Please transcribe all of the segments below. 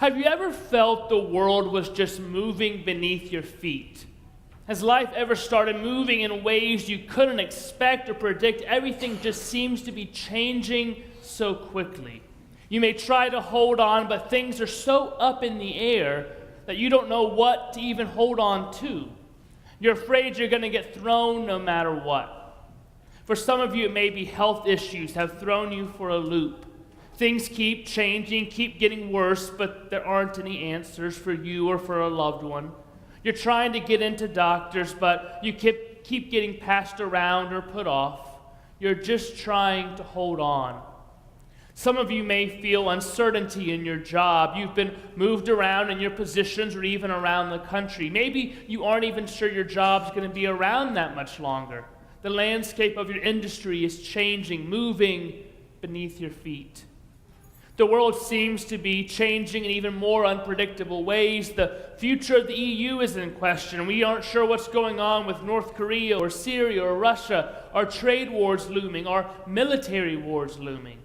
Have you ever felt the world was just moving beneath your feet? Has life ever started moving in ways you couldn't expect or predict? Everything just seems to be changing so quickly. You may try to hold on, but things are so up in the air that you don't know what to even hold on to. You're afraid you're going to get thrown no matter what. For some of you, it may be health issues have thrown you for a loop. Things keep changing, keep getting worse, but there aren't any answers for you or for a loved one. You're trying to get into doctors, but you keep getting passed around or put off. You're just trying to hold on. Some of you may feel uncertainty in your job. You've been moved around in your positions or even around the country. Maybe you aren't even sure your job's going to be around that much longer. The landscape of your industry is changing, moving beneath your feet. The world seems to be changing in even more unpredictable ways. The future of the EU is in question. We aren't sure what's going on with North Korea or Syria or Russia. Are trade wars looming? Are military wars looming?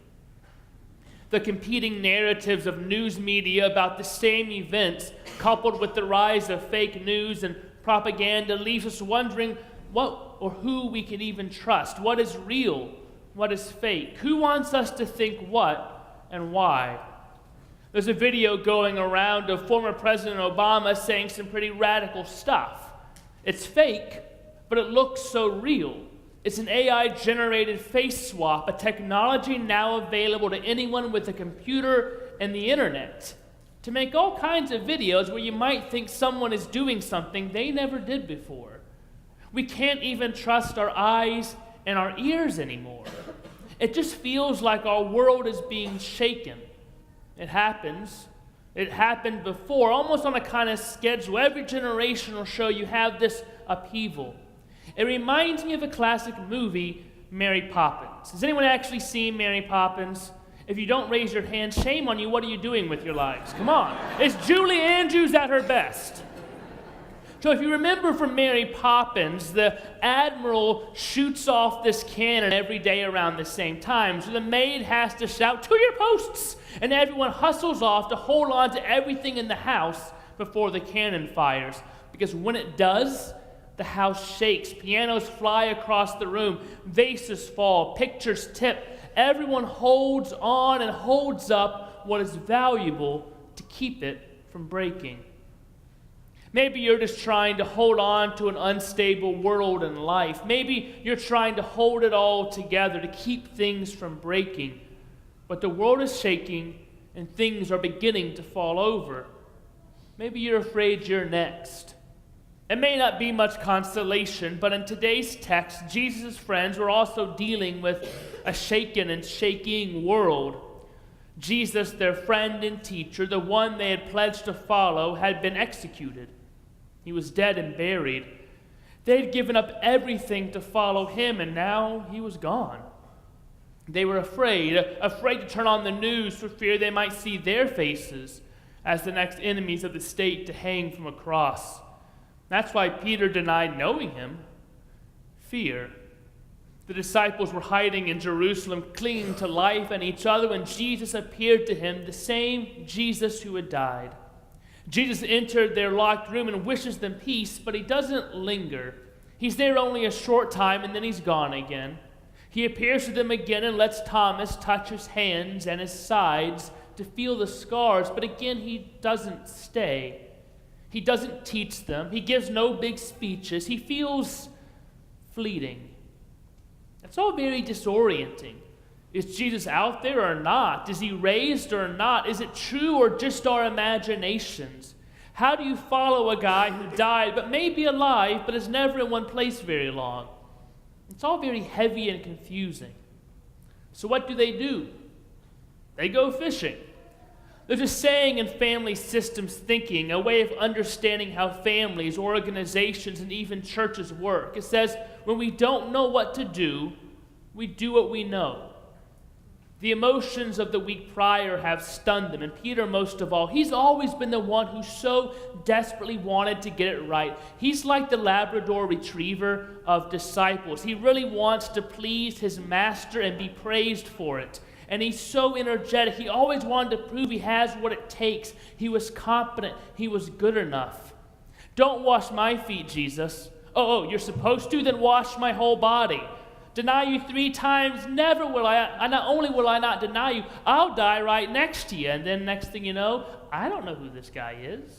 The competing narratives of news media about the same events, coupled with the rise of fake news and propaganda, leaves us wondering what or who we can even trust. What is real? What is fake? Who wants us to think what and why? There's a video going around of former President Obama saying some pretty radical stuff. It's fake, but it looks so real. It's an AI-generated face swap, a technology now available to anyone with a computer and the internet to make all kinds of videos where you might think someone is doing something they never did before. We can't even trust our eyes and our ears anymore. It just feels like our world is being shaken. It happens. It happened before, almost on a kind of schedule. Every generation will show you have this upheaval. It reminds me of a classic movie, Mary Poppins. Has anyone actually seen Mary Poppins? If you don't raise your hand, shame on you. What are you doing with your lives? Come on. It's Julie Andrews at her best. So if you remember from Mary Poppins, the admiral shoots off this cannon every day around the same time. So the maid has to shout, "To your posts!" And everyone hustles off to hold on to everything in the house before the cannon fires. Because when it does, the house shakes, pianos fly across the room, vases fall, pictures tip. Everyone holds on and holds up what is valuable to keep it from breaking. Maybe you're just trying to hold on to an unstable world and life. Maybe you're trying to hold it all together to keep things from breaking. But the world is shaking and things are beginning to fall over. Maybe you're afraid you're next. It may not be much consolation, but in today's text, Jesus' friends were also dealing with a shaken and shaking world. Jesus, their friend and teacher, the one they had pledged to follow, had been executed. He was dead and buried. They had given up everything to follow him, and now he was gone. They were afraid to turn on the news for fear they might see their faces as the next enemies of the state to hang from a cross. That's why Peter denied knowing him. Fear. The disciples were hiding in Jerusalem, clinging to life and each other when Jesus appeared to him, the same Jesus who had died. Jesus entered their locked room and wishes them peace, but he doesn't linger. He's there only a short time and then he's gone again. He appears to them again and lets Thomas touch his hands and his sides to feel the scars, but again he doesn't stay. He doesn't teach them. He gives no big speeches. He feels fleeting. It's all very disorienting. Is Jesus out there or not? Is he raised or not? Is it true or just our imaginations? How do you follow a guy who died but may be alive but is never in one place very long? It's all very heavy and confusing. So what do? They go fishing. There's a saying in family systems thinking, a way of understanding how families, organizations, and even churches work. It says, when we don't know what to do, we do what we know. The emotions of the week prior have stunned them, and Peter most of all. He's always been the one who so desperately wanted to get it right. He's like the Labrador retriever of disciples. He really wants to please his master and be praised for it. And he's so energetic. He always wanted to prove he has what it takes. He was competent. He was good enough. Don't wash my feet, Jesus. Oh, you're supposed to? Then wash my whole body. Deny you 3 times, never will I. Not only will I not deny you, I'll die right next to you. And then next thing you know, I don't know who this guy is.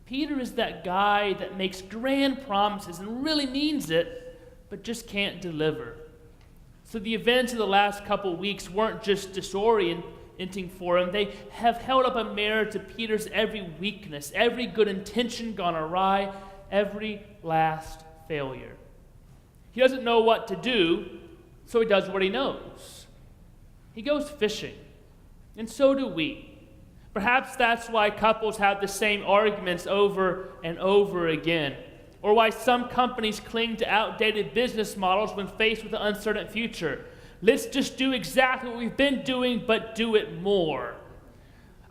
Peter is that guy that makes grand promises and really means it, but just can't deliver. So the events of the last couple weeks weren't just disorienting for him. They have held up a mirror to Peter's every weakness, every good intention gone awry, every last failure. He doesn't know what to do, so he does what he knows. He goes fishing, and so do we. Perhaps that's why couples have the same arguments over and over again, or why some companies cling to outdated business models when faced with an uncertain future. Let's just do exactly what we've been doing, but do it more.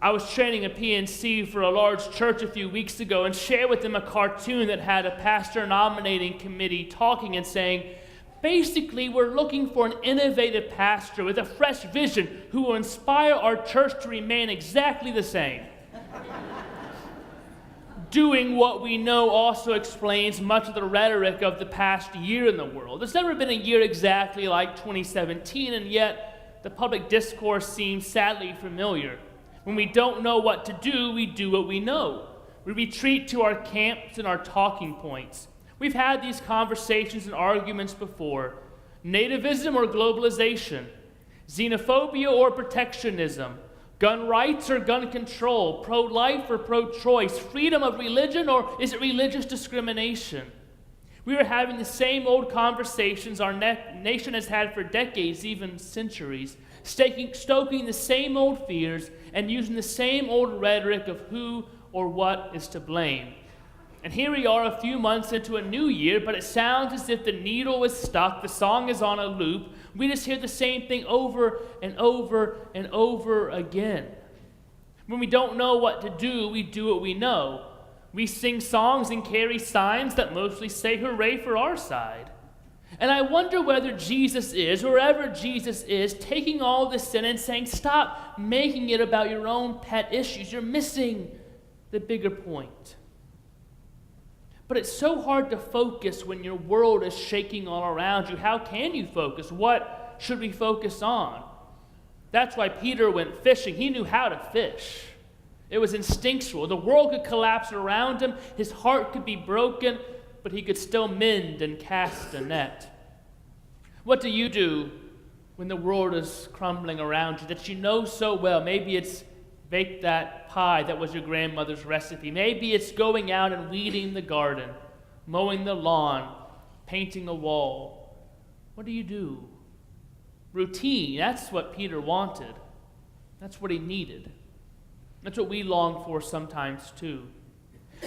I was training a PNC for a large church a few weeks ago and shared with them a cartoon that had a pastor nominating committee talking and saying, basically, we're looking for an innovative pastor with a fresh vision who will inspire our church to remain exactly the same. Doing what we know also explains much of the rhetoric of the past year in the world. There's never been a year exactly like 2017, and yet the public discourse seems sadly familiar. When we don't know what to do, we do what we know. We retreat to our camps and our talking points. We've had these conversations and arguments before. Nativism or globalization, xenophobia or protectionism, gun rights or gun control, pro-life or pro-choice, freedom of religion or is it religious discrimination? We are having the same old conversations our nation has had for decades, even centuries, stoking the same old fears and using the same old rhetoric of who or what is to blame. And here we are a few months into a new year, but it sounds as if the needle is stuck, the song is on a loop. We just hear the same thing over and over and over again. When we don't know what to do, we do what we know. We sing songs and carry signs that mostly say hooray for our side. And I wonder whether Jesus is, wherever Jesus is, taking all this sin and saying, stop making it about your own pet issues. You're missing the bigger point. But it's so hard to focus when your world is shaking all around you. How can you focus? What should we focus on? That's why Peter went fishing. He knew how to fish. It was instinctual. The world could collapse around him. His heart could be broken, but he could still mend and cast a net. What do you do when the world is crumbling around you that you know so well? Maybe it's bake that pie that was your grandmother's recipe. Maybe it's going out and weeding the garden, mowing the lawn, painting a wall. What do you do? Routine, that's what Peter wanted. That's what he needed. That's what we long for sometimes too.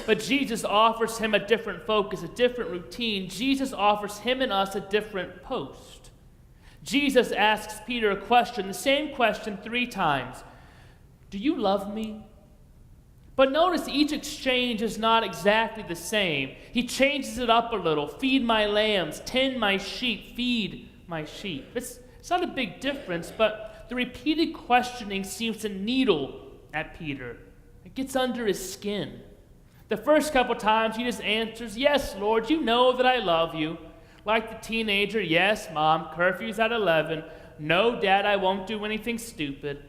But Jesus offers him a different focus, a different routine. Jesus offers him and us a different post. Jesus asks Peter a question, the same question 3 times. Do you love me? But notice each exchange is not exactly the same. He changes it up a little. Feed my lambs, tend my sheep, feed my sheep. It's not a big difference, but the repeated questioning seems to needle at Peter. It gets under his skin. The first couple times he just answers, yes, Lord, you know that I love you. Like the teenager, yes, Mom, curfew's at 11. No, Dad, I won't do anything stupid.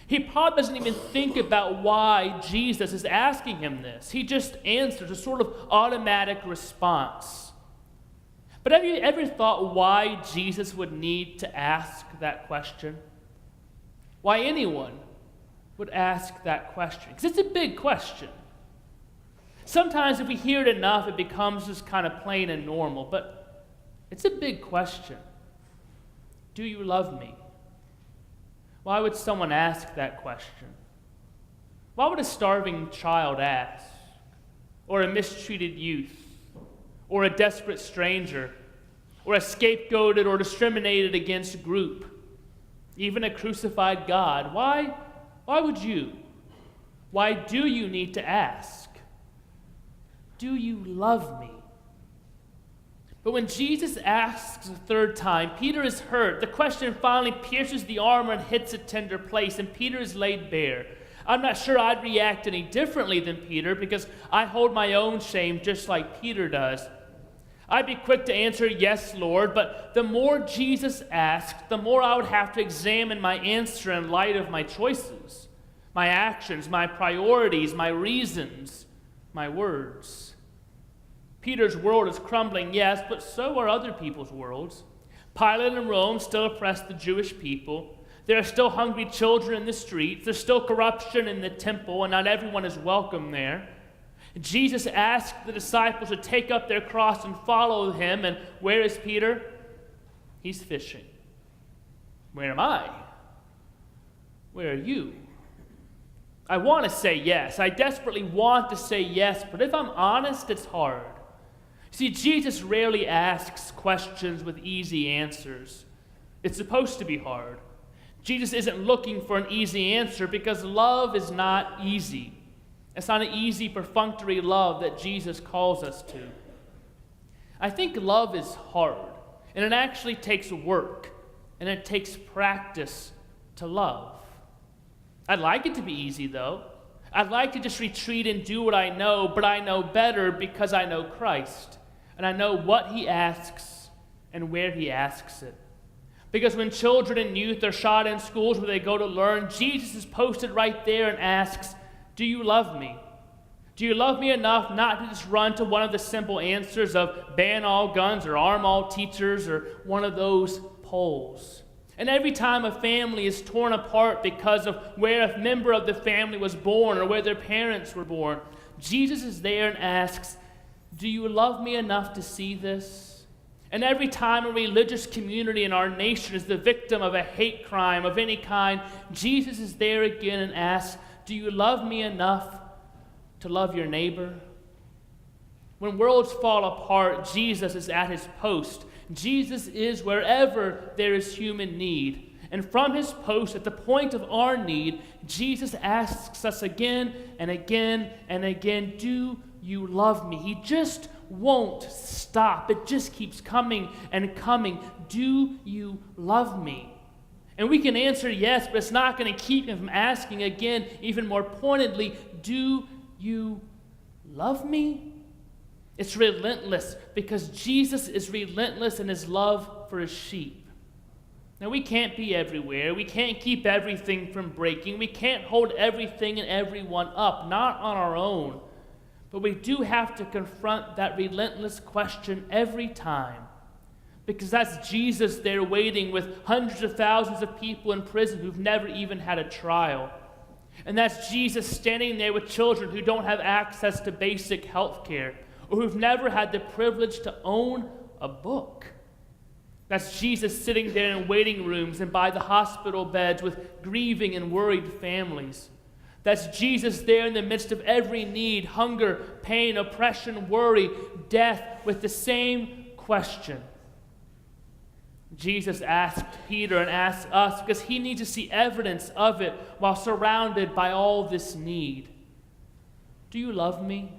He probably doesn't even think about why Jesus is asking him this. He just answers a sort of automatic response. But have you ever thought why Jesus would need to ask that question? Why anyone would ask that question? Because it's a big question. Sometimes if we hear it enough, it becomes just kind of plain and normal. But it's a big question. Do you love me? Why would someone ask that question? Why would a starving child ask? Or a mistreated youth? Or a desperate stranger? Or a scapegoated or discriminated against group? Even a crucified God? Why would you? Why do you need to ask? Do you love me? But when Jesus asks the third time, Peter is hurt. The question finally pierces the armor and hits a tender place, and Peter is laid bare. I'm not sure I'd react any differently than Peter because I hold my own shame just like Peter does. I'd be quick to answer, yes, Lord, but the more Jesus asked, the more I would have to examine my answer in light of my choices, my actions, my priorities, my reasons, my words. Peter's world is crumbling, yes, but so are other people's worlds. Pilate in Rome still oppressed the Jewish people. There are still hungry children in the streets. There's still corruption in the temple, and not everyone is welcome there. Jesus asked the disciples to take up their cross and follow him, and where is Peter? He's fishing. Where am I? Where are you? I want to say yes. I desperately want to say yes, but if I'm honest, it's hard. See, Jesus rarely asks questions with easy answers. It's supposed to be hard. Jesus isn't looking for an easy answer because love is not easy. It's not an easy, perfunctory love that Jesus calls us to. I think love is hard, and it actually takes work, and it takes practice to love. I'd like it to be easy, though. I'd like to just retreat and do what I know, but I know better because I know Christ. And I know what he asks and where he asks it. Because when children and youth are shot in schools where they go to learn, Jesus is posted right there and asks, do you love me? Do you love me enough not to just run to one of the simple answers of ban all guns or arm all teachers or one of those polls? And every time a family is torn apart because of where a member of the family was born or where their parents were born, Jesus is there and asks, do you love me enough to see this? And every time a religious community in our nation is the victim of a hate crime of any kind, Jesus is there again and asks, do you love me enough to love your neighbor? When worlds fall apart, Jesus is at his post. Jesus is wherever there is human need. And from his post, at the point of our need, Jesus asks us again and again and again, do you love me? He just won't stop. It just keeps coming and coming. Do you love me? And we can answer yes, but it's not going to keep him from asking again, even more pointedly, do you love me? It's relentless because Jesus is relentless in his love for his sheep. Now, we can't be everywhere. We can't keep everything from breaking. We can't hold everything and everyone up, not on our own. But we do have to confront that relentless question every time. Because that's Jesus there waiting with hundreds of thousands of people in prison who've never even had a trial. And that's Jesus standing there with children who don't have access to basic health care or who've never had the privilege to own a book. That's Jesus sitting there in waiting rooms and by the hospital beds with grieving and worried families. That's Jesus there in the midst of every need, hunger, pain, oppression, worry, death, with the same question. Jesus asked Peter and asked us because he needs to see evidence of it while surrounded by all this need. Do you love me?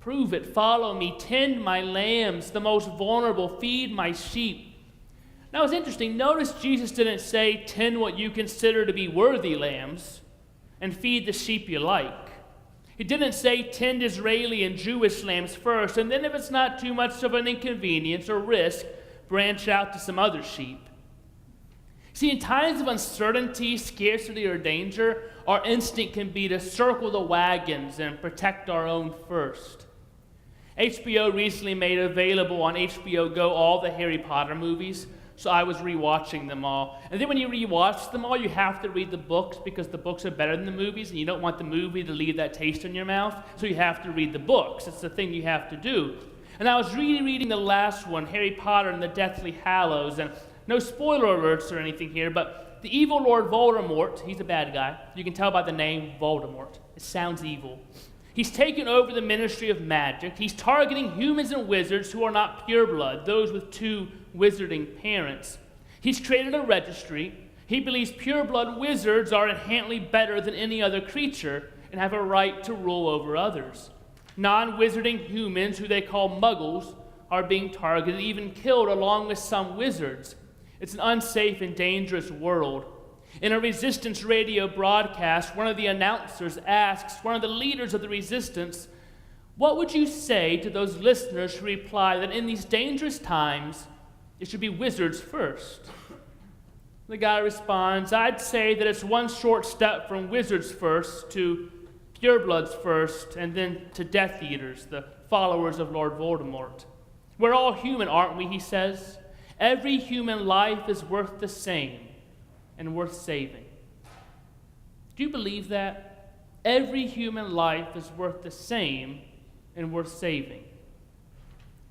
Prove it. Follow me. Tend my lambs, the most vulnerable. Feed my sheep. Now it's interesting. Notice Jesus didn't say, tend what you consider to be worthy lambs and feed the sheep you like. He didn't say tend Israeli and Jewish lambs first, and then if it's not too much of an inconvenience or risk, branch out to some other sheep. See, in times of uncertainty, scarcity, or danger, our instinct can be to circle the wagons and protect our own first. HBO recently made available on HBO Go all the Harry Potter movies, so I was rewatching them all. And then when you rewatch them all, you have to read the books because the books are better than the movies, and you don't want the movie to leave that taste in your mouth, so you have to read the books. It's the thing you have to do. And I was reading the last one, Harry Potter and the Deathly Hallows, and no spoiler alerts or anything here, but the evil Lord Voldemort, he's a bad guy. You can tell by the name Voldemort. It sounds evil. He's taken over the ministry of magic. He's targeting humans and wizards who are not pureblood, those with two wizarding parents. He's created a registry. He believes pureblood wizards are inherently better than any other creature and have a right to rule over others. Non-wizarding humans, who they call muggles, are being targeted, even killed, along with some wizards. It's an unsafe and dangerous world. In a resistance radio broadcast, one of the announcers asks one of the leaders of the resistance, "What would you say to those listeners who reply that in these dangerous times, it should be wizards first?" The guy responds, "I'd say that it's one short step from wizards first to purebloods first, and then to Death Eaters, the followers of Lord Voldemort. We're all human, aren't we?" he says. "Every human life is worth the same and worth saving." Do you believe that? Every human life is worth the same and worth saving.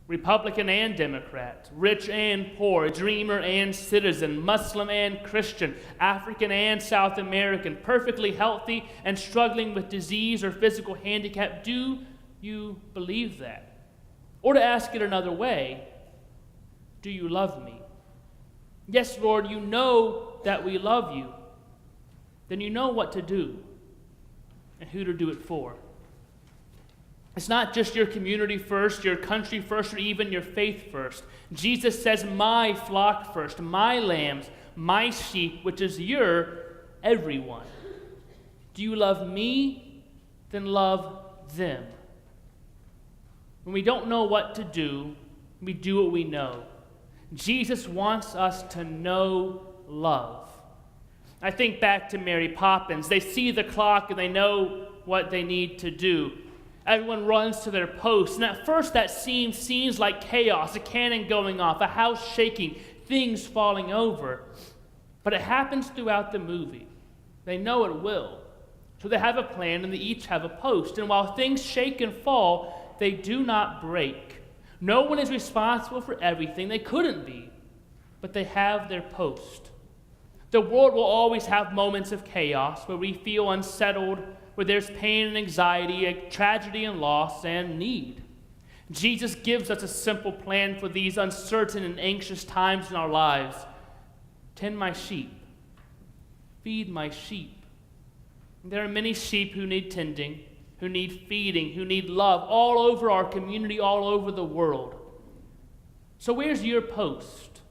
Republican and Democrat, rich and poor, dreamer and citizen, Muslim and Christian, African and South American, perfectly healthy and struggling with disease or physical handicap. Do you believe that? Or to ask it another way, do you love me? Yes, Lord, you know that we love you. Then you know what to do and who to do it for. It's not just your community first, your country first, or even your faith first. Jesus says, "My flock first, my lambs, my sheep," which is your everyone. Do you love me? Then love them. When we don't know what to do, we do what we know. Jesus wants us to know love. I think back to Mary Poppins. They see the clock and they know what they need to do. Everyone runs to their posts, and at first that seems like chaos, a cannon going off, a house shaking, things falling over. But it happens throughout the movie. They know it will. So they have a plan, and they each have a post. And while things shake and fall, they do not break. No one is responsible for everything. They couldn't be. But they have their post. The world will always have moments of chaos where we feel unsettled, where there's pain and anxiety, a tragedy and loss, and need. Jesus gives us a simple plan for these uncertain and anxious times in our lives. Tend my sheep. Feed my sheep. There are many sheep who need tending, who need feeding, who need love, all over our community, all over the world. So where's your post?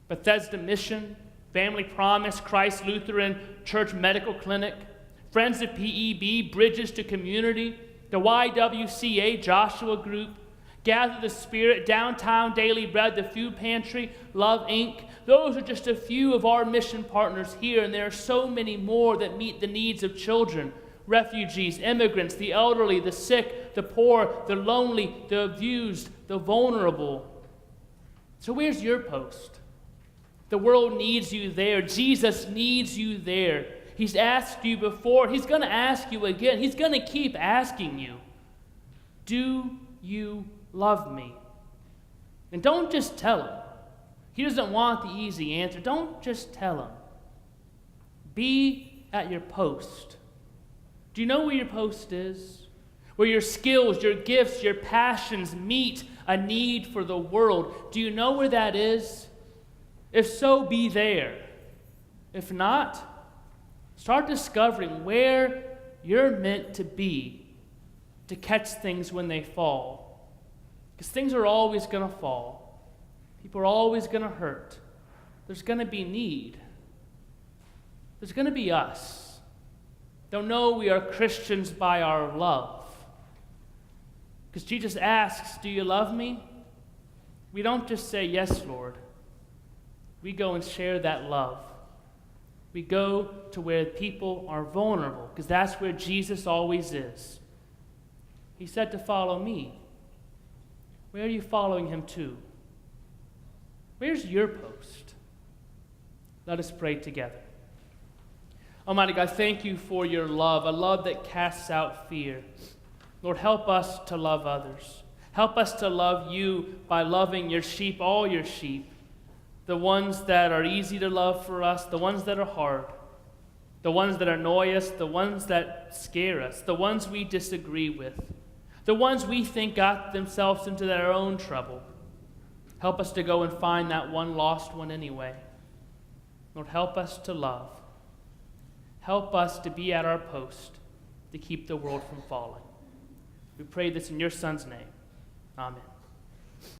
Bethesda Mission, Family Promise, Christ Lutheran Church Medical Clinic, Friends of PEB, Bridges to Community, the YWCA Joshua Group, Gather the Spirit, Downtown Daily Bread, the Food Pantry, Love Inc. Those are just a few of our mission partners here, and there are so many more that meet the needs of children, refugees, immigrants, the elderly, the sick, the poor, the lonely, the abused, the vulnerable. So where's your post? The world needs you there. Jesus needs you there. He's asked you before. He's going to ask you again. He's going to keep asking you, do you love me? And don't just tell him. He doesn't want the easy answer. Don't just tell him. Be at your post. Do you know where your post is? Where your skills, your gifts, your passions meet a need for the world. Do you know where that is? If so, be there. If not, start discovering where you're meant to be to catch things when they fall. Because things are always going to fall. People are always going to hurt. There's going to be need. There's going to be us. They'll know we are Christians by our love. Because Jesus asks, do you love me? We don't just say, yes, Lord. We go and share that love. We go to where people are vulnerable, because that's where Jesus always is. He said to follow me. Where are you following him to? Where's your post? Let us pray together. Almighty God, thank you for your love, a love that casts out fear. Lord, help us to love others. Help us to love you by loving your sheep, all your sheep. The ones that are easy to love for us, the ones that are hard, the ones that annoy us, the ones that scare us, the ones we disagree with, the ones we think got themselves into their own trouble. Help us to go and find that one lost one anyway. Lord, help us to love. Help us to be at our post to keep the world from falling. We pray this in your Son's name. Amen.